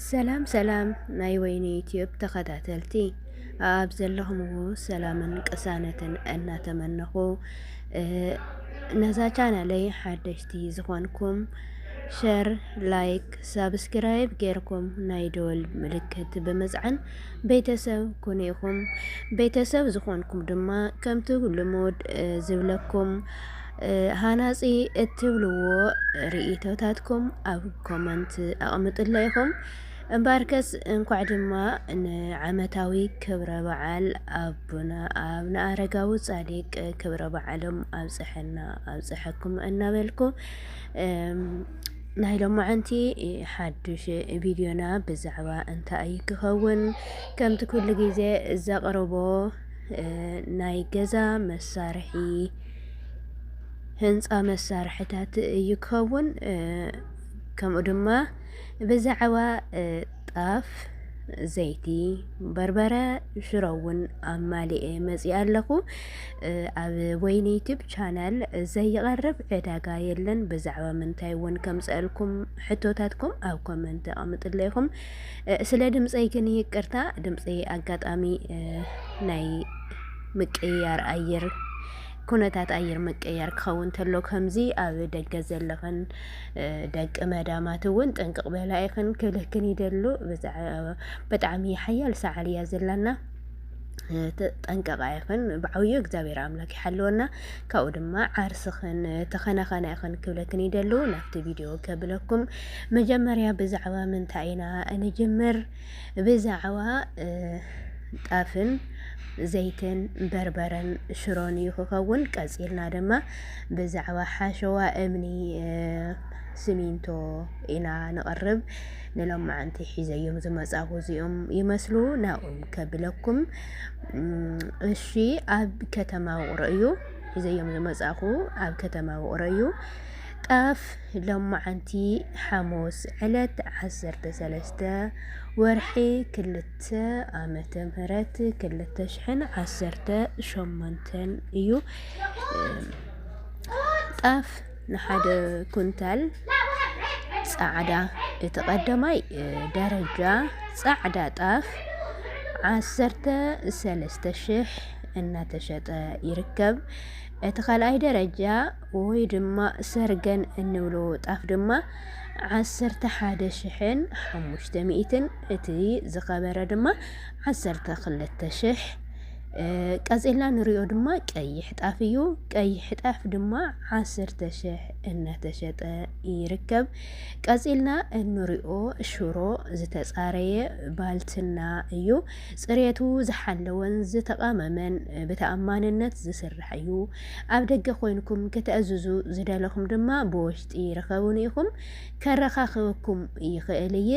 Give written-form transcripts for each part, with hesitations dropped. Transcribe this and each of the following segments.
ሰላም ናይ ወይኒ ዩቲዩብ ተኸታተልቲ ኣብ ዘለኹምዎ ሰላምን ቅሳነትን እናተመነኹ ነዛ ቻናለይ ሓደሽቲ ዝኾንኩም ሸር ላይክ ሳብስክራይብ ጌርኩም ናይ ደወል ምልክት ብምጽዓን ቤተሰብ ኩነይኹም ቤተሰብ ዝኾንኩም ድማ ከምቲ ልሙድ ዝብለኩም ሃናጺ እትብልዎ ርእይቶታትኩም ኣብ ኮመንት ኣቕምጡለይኹም እምባርከስ እንኳዕ ድማ ንዓመታዊ ክብረ በዓል ኣቡና ኣብና ኣረጋዊ ጻዲቅ ክብረ በዓሎም ኣብጽሐና ኣብጽሐኩም እናበልኩ ናይ ሎማዓንቲ ሓድሽ ቪድዮና ብዛዕባ እንታይ ክኸውን ከምቲ ኩሉ ግዜ ዘቕርቦ ናይ ገዛ መሳርሒ ህንፃ መሳርሕታት እዩ ክኸውን ከምኡ ድማ ብዛዕባ ጣፍ ዘይቲ በርበረ ሽሮውን ኣማሊኤ መፅእ ኣለኹ ኣብ ወይኒ ዩቲዩብ ቻናል ዘይቐርብ ዕዳጋ የለን ብዛዕባ ምንታይ እውን ከምፅአልኩም ሕቶታትኩም ኣብ ኮመንት ኣቕምጡለይኹም ስለ ድምፀይ ግን ይቅርታ ድምፀይ ኣጋጣሚ ናይ ምቅያር ኣየር ኩነታት ኣየር ምቅያር ክኸውን ተሎ ከምዚ ኣብ ደገ ዘለኸን ደቂ መዳማት እውን ጥንቅቕ በላ ኢኽን ክልክን ይደሉ ብጣዕሚ ሓያል ሰዓል እያ ዘላና ጠንቀቓ ኢኽን ብዓብዩ እግዚኣብሔር ኣምላክ ይሓልወና ካብኡ ድማ ዓርስኽን ተኸናኸና ኢኽን ክብለክን ይደሉ ናብቲ ቪድዮ ከብለኩም መጀመርያ ብዛዕባ ምንታይ ኢና ንጅምር ብዛዕባ ጣፍን ዘይትን በርበረን ሽሮን እዩ ክኸውን ቀፂልና ድማ ብዛዕባ ሓሸዋ እምኒ ሲሚንቶ ኢና ንቐርብ ንሎማዓንቲ ሒዘዮም ዝመጻኹ እዚኦም ይመስሉ ናኦም ከብለኩም እሺ ኣብ ከተማ ውቕሮ እዩ ሒዘዮም ዝመጻኹ ኣብ ከተማ ውቕሮ እዩ ጣፍ ሎማዓንቲ ሓሙስ ዕለት 13 ወርሒ 2 ዓመተ ምህረት 2018 እዩ ጣፍ ንሓደ ኩንታል ጻዕዳ እቲ ቀዳማይ ደረጃ ጻዕዳ ጣፍ 13,000 እናተሸጠ ይርከብ እቲ ካልኣይ ደረጃ ወይ ድማ ሰርገን እንብሎ ጣፍ ድማ 11,500 እቲ ዝኸበረ ድማ 12,000 ቀፂልና ንሪኦ ድማ ቀይሕ ጣፍ እዩ ቀይሕ ጣፍ ድማ 10,000 እናተሸጠ ይርከብ ቀፂልና እንሪኦ ሽሮ ዝተጻረየ ባልትና እዩ ጽሬቱ ዝሓለወን ዝተቃመመን ብተኣማንነት ዝስራሕ እዩ ኣብ ደገ ኮይንኩም ክትእዝዙ ዝደለኹም ድማ ብውሽጢ ይረኸቡን ኢኹም ከረኻኽበኩም ይኽእል እየ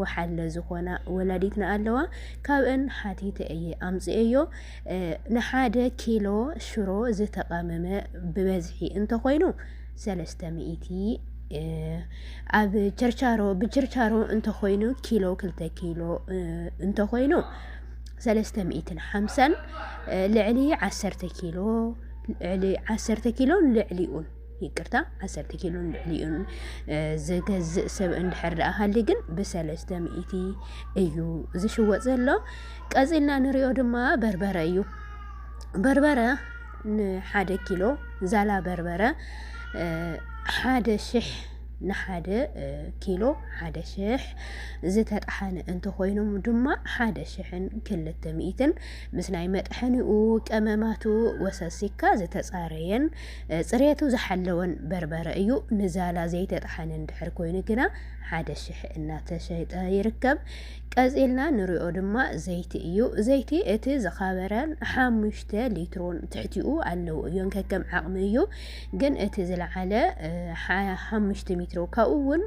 ወሓለ ዝኾና ወላዲትና ኣለዋ ካብአን ሓቲተ እየ ኣምፅአዮ ንሓደ ኪሎ ሽሮ ዝተቃመመ ብበዝሒ እንተኾይኑ 300 ኣብ ቸርቻሮ ብቸርቻሮ እንተኾይኑ ኪሎ 2 ኪሎ እንተኾይኑ 350 ልዕሊ 10 ኪሎ ልዕሊ 10 ኪሎ ልዕሊኡን ይቅርታ 10 ኪሎ ልዕሊኡን ዝገዝእ ሰብ እንድሕር ደኣሃሊ ግን ብ300 እዩ ዝሽወጥ ዘሎ ቀፂልና ንሪኦ ድማ በርበረ እዩ በርበረ ንሓደ ኪሎ ዛላ በርበረ 1,000 ንሓደ ኪሎ 1,000 ዝተጣሓነ እንተኾይኖም ድማ 1,200 ምስ ናይ መጥሐኒኡ ቀመማቱ ወሰሲካ ዝተጻረየን ጽሬቱ ዝሓለወን በርበረ እዩ ንዛላ ዘይተጣሓነ እንድሕር ኮይኑ ግና 1,000 እናተሸጠ ይርከብ ቀፂልና ንሪኦ ድማ ዘይቲ እዩ ዘይቲ እቲ ዝኻበረን 5 ሊትሮን ትሕቲኡ ኣለዉ እዮም ከከም ዓቕሚ እዩ ግን እቲ ዝለዓለ 5 ሊትሮ ካብኡ እውን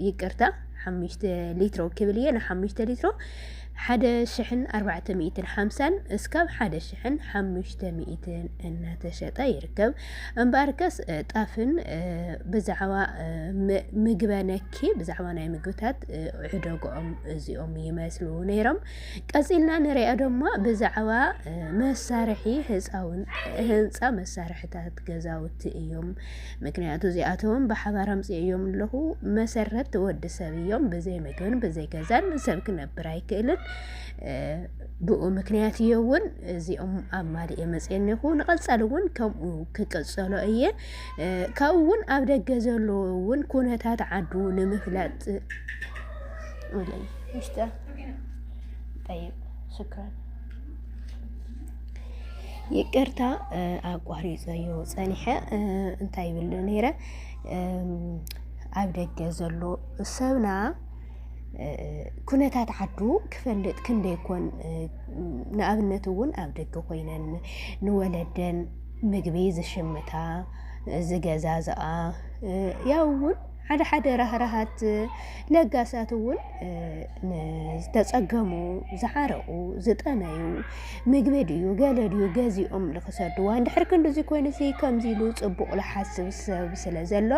ይቅርታ 5 ሊትሮ ክብል እየ ን5 ሊትሮ 1,450 እስካብ 1,500 እናተሸጠ ይርከብ እምበኣርከስ ጣፍን ብዛዕባ ምግበ ነኪ ብዛዕባ ናይ ምግብታት ዕደግኦም እዚኦም ይመስሉ ነይሮም ቀፂልና ንሪኦ ድማ ብዛዕባ መሳርሒ ህንፃ መሳርሕታት ገዛውቲ እዮም ምክንያቱ እዚኣቶም ብሓባር ኣምፅኦም ኣለኹ መሰረት ወዲ ሰብ እዮም ብዘይ ምግብን ብዘይ ገዛን ሰብ ክነብር ኣይክእልን ብኡ ምክንያት እውን እዚኦም ኣብ ማሊእ መፅአኒ ይኹን ንቐፃሊ እውን ከምኡ ክቅፀሎ እየ ካብኡ እውን ኣብ ደገ ዘሎ እውን ኩነታት ዓዱ ንምፍላጥ ولي مش ده طيب شكرا ይቅርታ ኣቋሪፀ እዩ ፀኒሐ እንታይ ብል ነይረ ኣብ ደገ ዘሎ ሰብና ኩነታት ዓዱ ክፈልጥ ክንደይኮን ንኣብነት እውን ኣብ ደገ ኮይነን ንወለደን ምግቢ ዝሽምታ ዝገዛዝኣ ያው እውን ሓደ ራህራሃት ለጋሳት እውን ዝተጸገሙ ዝዓረቁ ዝጠነዩ ምግቢ ድዩ ገለ ድዩ ገዚኦም ልኽሰድዋ እንድሕር ክንዲዚ ኮይኑሲ ከምዚ ኢሉ ጽቡቕ ልሓስብ ሰብ ስለ ዘሎ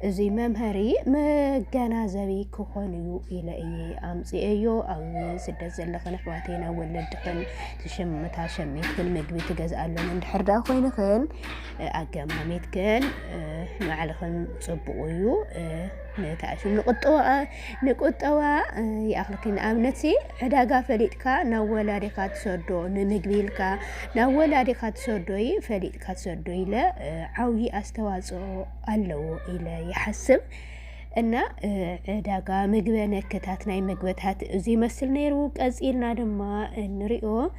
እዚ መምሃሪ መገናዘቢ ክኾን እዩ ኢለ እየ ኣምፂአዮ ኣብ ስደት ዘለኽን ኣሕዋቴና ወለድኽን ትሽምታ ሸሚትክን ምግቢ ትገዝኣሎም እንድሕር ዳ ኮይንክን ኣገማሜትክን ንባዕልኽን ጽቡቕ እዩ نتعشم نقطوا يأخلكين أمنتي عداقا فليتكا نولا ريخات سودو نمقبيلكا نولا ريخات سودوي فليتكا سودوي لا عوي أستوازو ألو إلى يحسب أن عداقا مقبانا كتاتنا مقبتات زي مسل نيروك أزيلنا دما نريو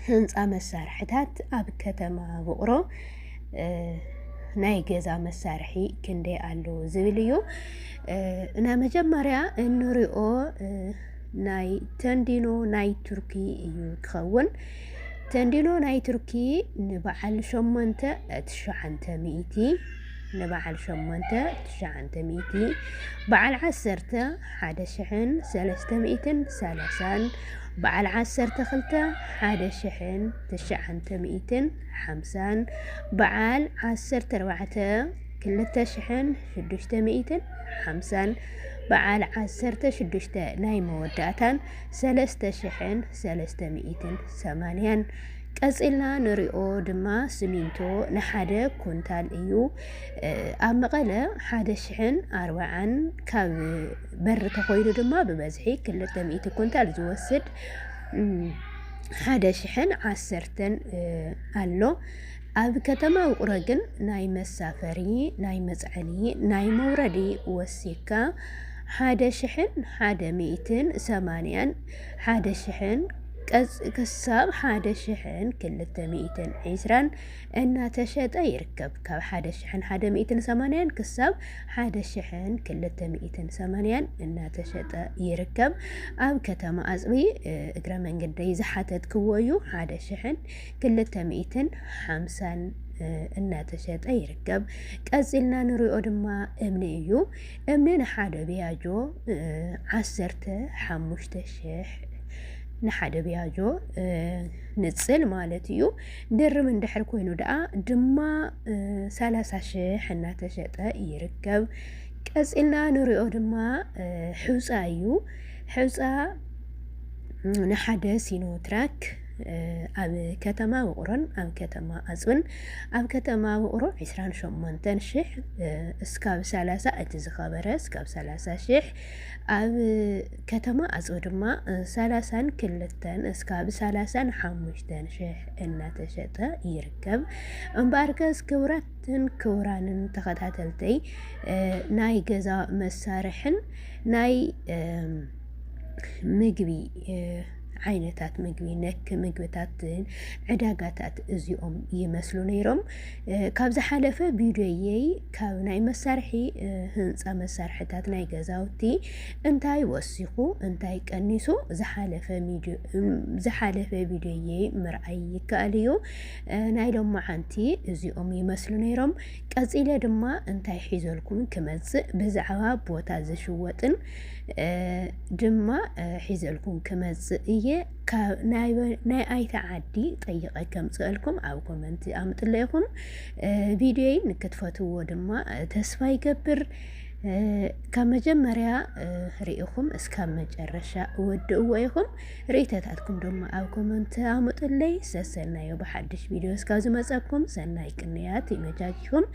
هنس أمسار حتات أب كتما بقرو ናይ ገዛ መሳርሒ ክንደይ አሉ ዝብል እዩ እና መጀመርያ እንሪኦ ናይ ተንዲኖ ናይ ቱርኪ እዩ ክኸውን ተንዲኖ ናይ ቱርኪ ንበዓል 8,900 نبعل شمونتا 900 بعل عسرتا 1,330 بعل عسرتا خلتا 1,950 بعل عسرتا 4 3,650 بعل عسرتا 6 ناي موداتان 3,380 قصلنا نريو دما سمينتو نحدا كونتال ايو امقلا 1,040 كاب بر تخويلو دما ببزحي 300 كونتال زوسد 1,010 አሎ ኣብ ከተማ ውቅረግን ናይ መሳፈሪ ናይ መጽዓኒ ናይ መውረዲ ወሲካ 1,180 1,000 كساب 1,220 إن تشتا يركب كاب 1,180 كساب 1,280 إن تشتا يركب أو كتما أزوي إجرا من قد يزحتت كويو 1,250 إن تشتا يركب كازلنا نريو دما أمنيو أمنينا حدا بياجو 15,000 نحدا بياجو نتصل مالتيو در من دحر كوينو دقا دما 30,000 حنا تشتا يركب كازلنا نريو دما حوصايو حوصا نحدا سينو تراك أب كتما وقرن أب كتما أزون أب كتما وقرن 28,000 اسكاب 3 اتزخابره اسكاب 30,000 أب كتما أزودما 30 كلتن اسكاب 35,000 إن تشتا يركب أمباركس كوراتن كورانن تخاتلتي ناي جزا مسارحن ناي مجبي عينتات مجبي نك مجبتات عداقاتات ازيوم يمثلو نيروم كابز حالفة بيدويي كاب ناي مسارحي هنسا مسارحتات ناي غزاوتي انتاي وسيقو انتاي كنيسو زحالفة بيدويي مرأي كاليو ناي لهم معانتي ازيوم يمثلو نيروم كازيلا دما انتاي حيزولكم كمز بزعوا بوتا زشواتن دما حيزولكم كمز إيه ناي أي تعدي طيقة كم سؤالكم أو كومنتي أمت لكم فيديوين نكتفتوا دما تسفاي كبر ከመጀመሪያ ርኢኹም እስካብ መጨረሻ ወድእዎ ኢኹም ርእይቶታትኩም ድማ ኣብ ኮመንት ኣሙጡለይ ሰሰናዮ ብሓድሽ ቪድዮ እስካብ ዝመፀኩም ሰናይ ቅንያት ይመጃጅኩም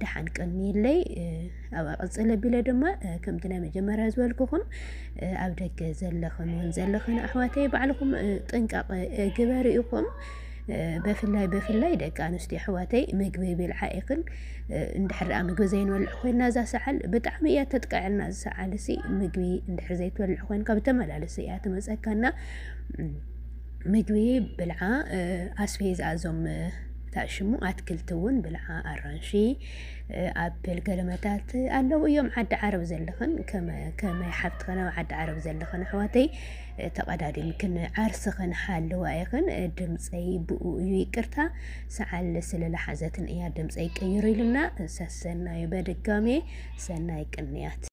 ድሓን ቅኒለይ ኣብ ቅፅል ኣቢለ ድማ ከምቲ ናይ መጀመርያ ዝበልኩኹም ኣብ ደገ ዘለኽን እውን ዘለኽን ኣሕዋተይ ባዕልኩም ጥንቃቐ ግበሩ ኢኹም بفلاي دقان استي حواتي مقبي بالعائقن اندحر مقبي زين والعخوين نازا سعال بتعمية تتقعلنا سعال سي مقبي اندحر زيت والعخوين كابتمال على سيئات مسأكنا مقبي بالعا أسفيز أزوم تأشمو أتكلتون بالعا أرانشي أبل كلمات أنه يوم عد عرب زلخن كما يحبت خنا عد عرب زلخن حواتي تقدر يمكن عرسخن حال وايخن دمصي بو يقرتا سعال سلل حزتن يا دمصي قيري لنا سسنا يبدغامي سناي قنيات